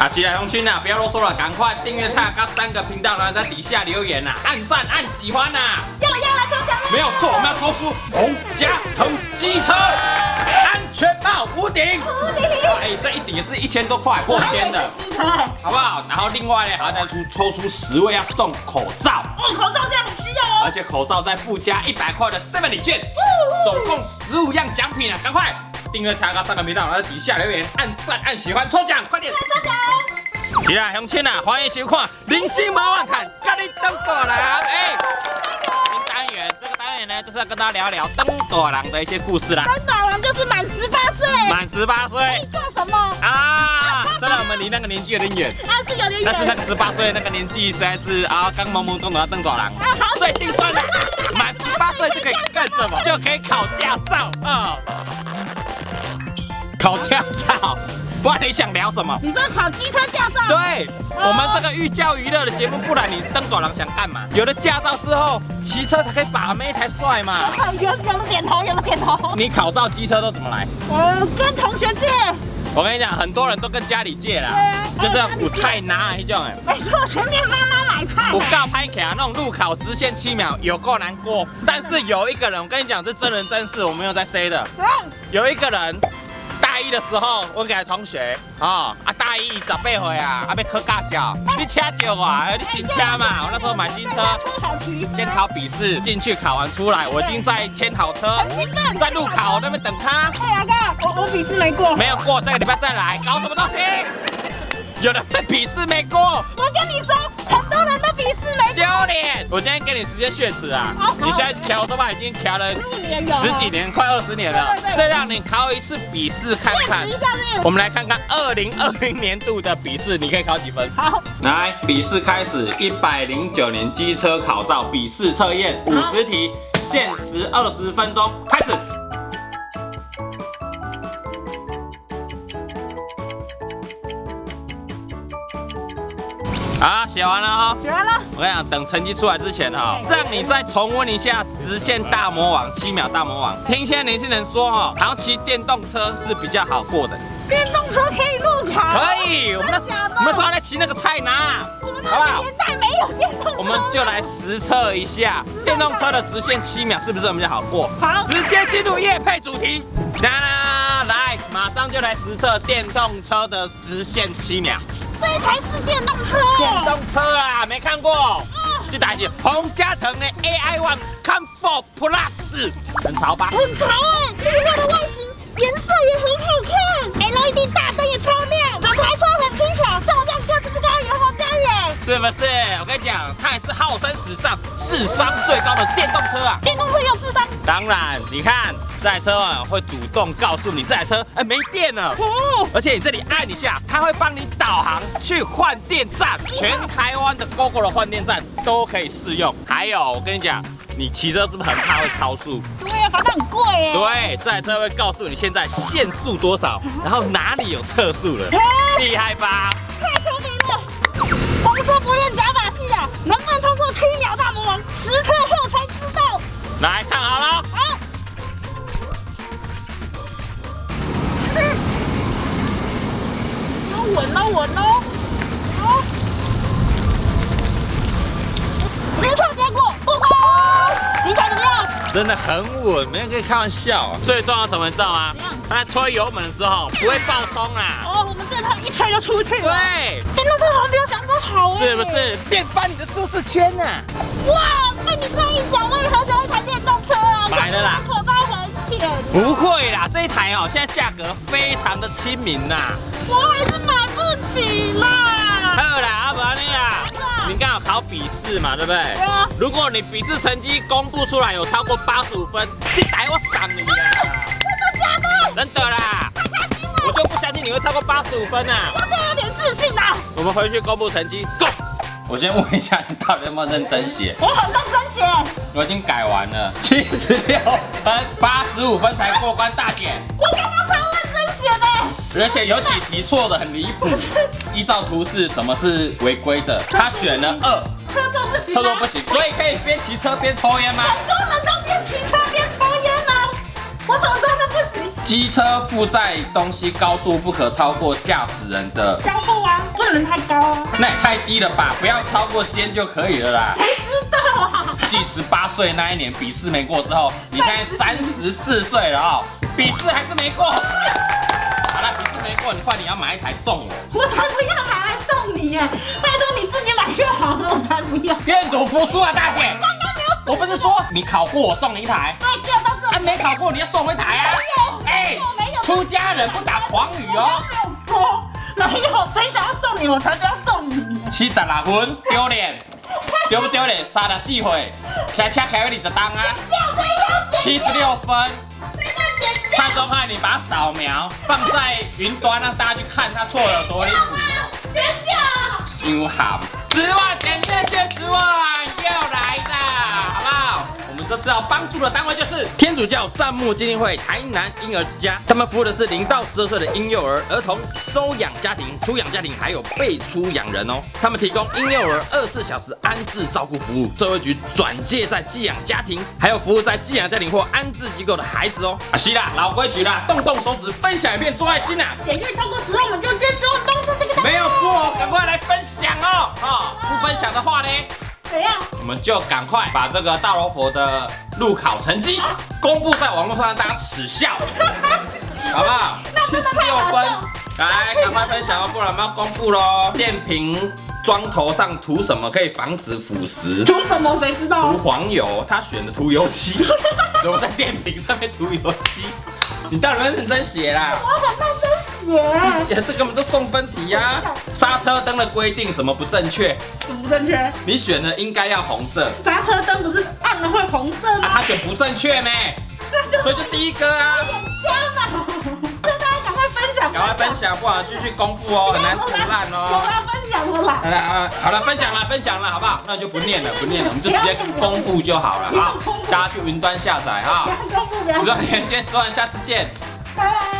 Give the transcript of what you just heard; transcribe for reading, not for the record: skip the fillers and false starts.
啊，起来，红军啊，不要啰嗦了，赶快订阅蔡阿3个频道，然后在底下留言呐，按赞、按喜欢呐。要来抽奖！没有错，我们要抽出洪家腾机车安全帽屋顶。哎，这一顶也是1000多块，破千的，好不好？然后另外呢，还要再抽出10位要送口罩。口罩现在很需要哦。而且口罩再附加100块的7礼券，总共15样奖品啊！赶快订阅蔡阿3个频道，然后在底下留言、按赞、按喜欢，抽奖，快点！抽奖！起来，乡亲啊，欢迎收看《零星毛万看》，跟你登过来哎。新单元，这个单元呢，就是要跟大家聊聊登大人的一些故事啦。登大人就是满18岁。满18岁。你做什么？啊，虽然我们离那个年纪有点远，是有点远，但是那个18岁那个年纪实在是啊，刚懵懵懂懂要登大人，好最心酸的。满18岁就可以干什么？就可以考驾照啊！考驾照，不然你想聊什么？你说考机车驾照？对，我们这个寓教于乐的节目，不然你登大人想干嘛？有了驾照之后，骑车才可以把妹才帅嘛。有的点头，有的点头。你考照机车都怎么来？跟同学借。我跟你讲，很多人都跟家里借啦，就是有菜拿那种哎。没错，全面妈妈买菜。我告拍起来那种路考直线7秒，有够难过。但是有一个人，我跟你讲，这真人真事，我没有在 say 的。有一个人。大一的时候，我给他同学大一18岁啊，要考驾照，你车借我，你新车嘛，我那时候买新车，先考笔试，进去考完出来，我已经在牵好车，在路考那边等他。哎呀哥，我笔试没过，没有过，下个礼拜再来，搞什么东西？有人在笔试没过，我跟你说，很多人都笔试没过，丢脸！我今天给你直接血耻啊！你现在调头发已经调了10几年，快20年了，再让你考一次笔试看看。我们来看看2020年度的笔试，你可以考几分？好，来，笔试开始，109年机车考照笔试测验50题，限时20分钟，开始。好，写完了哈，写完了。我跟你讲，等成绩出来之前哈，让你再重温一下直线大魔王7秒大魔王。听现在年轻人说哈，好像骑电动车是比较好过的。电动车可以路考？可以，我们那时候在骑那个菜拿，好不好？年代没有电动车，我们就来实测一下电动车的直线7秒是不是比较好过。好，直接进入业配主题。来，马上就来实测电动车的直线7秒。这才是电动车，电动车啊，没看过。这台是洪家腾的 AI One Comfort Plus， 很潮吧？很潮哎，这个它的外形、颜色也很好看 ，LED 大灯也超亮，整台车很轻巧，照亮个子不高也好家远，是不是？我跟你讲，它也是号称史上智商最高的电动车啊！电动车有智商？当然，你看这台车啊，会主动告诉你这台车没电了，而且你这里按一下，它会帮你导航去换电站，全台湾的 GoGo 的换电站都可以适用。还有，我跟你讲，你骑车是不是很怕会超速？对呀，反正很贵耶。对，这台车会告诉你现在限速多少，然后哪里有测速了，厉害吧？太聪明了！红车不用假把戏的，能不能通过7秒大魔王，实测后才知道。来看好了。好。稳哦。好。实测结果过关。你看怎么样？真的很稳，没人可以开玩笑啊。最重要什么你知道吗？它在推油门的时候不会爆冲啊。我们这台一吹就出去了。对，电动车好像比我想的好哎。是不是？电翻你的舒适圈啊！哇，被你这样一讲，我也好想一台电动车啊。买了啦。口袋还钱。不会啦，这一台现在价格非常的亲民呐。我还是买不起啦。好啦，阿伯你啊，你刚好考笔试嘛，对不对？对啊。如果你笔试成绩公布出来有超过85分，这台我赏你啊！真的假的？真的啦。太开心了。我就不相信你会超过85分啊！我这有点自信啦。我们回去公布成绩，Go！我先问一下，你到底有没有认真写？我很认真写。我已经改完了，76分，85分才过关大姐。我刚刚超认真写的。而且有几题错的很离谱。依照图示，什么是违规的？他选了2，车都不行。车都不行，所以可以边骑车边抽烟吗？很多人都边骑车边抽烟啊。我怎么真的不行？机车负载东西高度不可超过驾驶人的。高度啊，不能太高啊。那也太低了吧？不要超过肩就可以了啦。谁知道啊？继18岁那一年笔试没过之后，你现在34岁了哦，笔试还是没过。好了，笔试没过，你快点要买一台送我。我才不要买来送你耶！拜托你自己买就好了，我才不要。愿赌服输啊，大姐！刚刚没有，我不是说你考过我送你一台，对，就到这里。没考过你要送我一台啊！哎，没有，出家人不打诳语哦。没有说，没有，谁想要送你，我才不要送你。 76分，丢脸，丢不丢脸？34岁，开车开了20档啊！76分，蔡宗翰，你把它扫描放在云端，让大家去看他错了有多离谱。剪掉。凶悍，10万点进去10万，又来啦，好不好？我们这次要帮助的单位就是天主教善牧基金会台南婴儿之家，他们服务的是0到12岁的婴幼儿、儿童、收养家庭、出养家庭，还有被出养人哦。他们提供婴幼儿24小时安置照顾服务，社会局转介在寄养家庭，还有服务在寄养家庭或安置机构的孩子哦。是啦，老规矩啦，动动手指分享影片做爱心啦。点阅超过10万，我们就支持我们公司这个单位。没有错，赶快来分享哦！不分享的话呢？ 怎样？我们就赶快把这个大罗佛的路考成绩公布在网络上，让大家耻笑，好不好？76分，来，赶快分享哦，不然我们要公布喽。电瓶桩头上涂什么可以防止腐蚀？涂什么？谁知道涂？黄油，他选的涂油漆，怎么在电瓶上面涂油漆？你到底有没有认真写啦？我很认真写。这根本都送分题呀！刹车灯的规定什么不正确？什么不正确？你选的应该要红色。刹车灯不是按了会红色吗？他选不正确呢，所以就第一个啊。眼瞎嘛！大家赶快分享，赶快分享，不然继续公布哦，很难腐烂我哦。要分享了啦。好了，分享了，好不好？那就不念了，我们就直接公布就好了啊！大家去云端下载啊！不要公布，不要。10万元，今天10万，下次见。拜拜。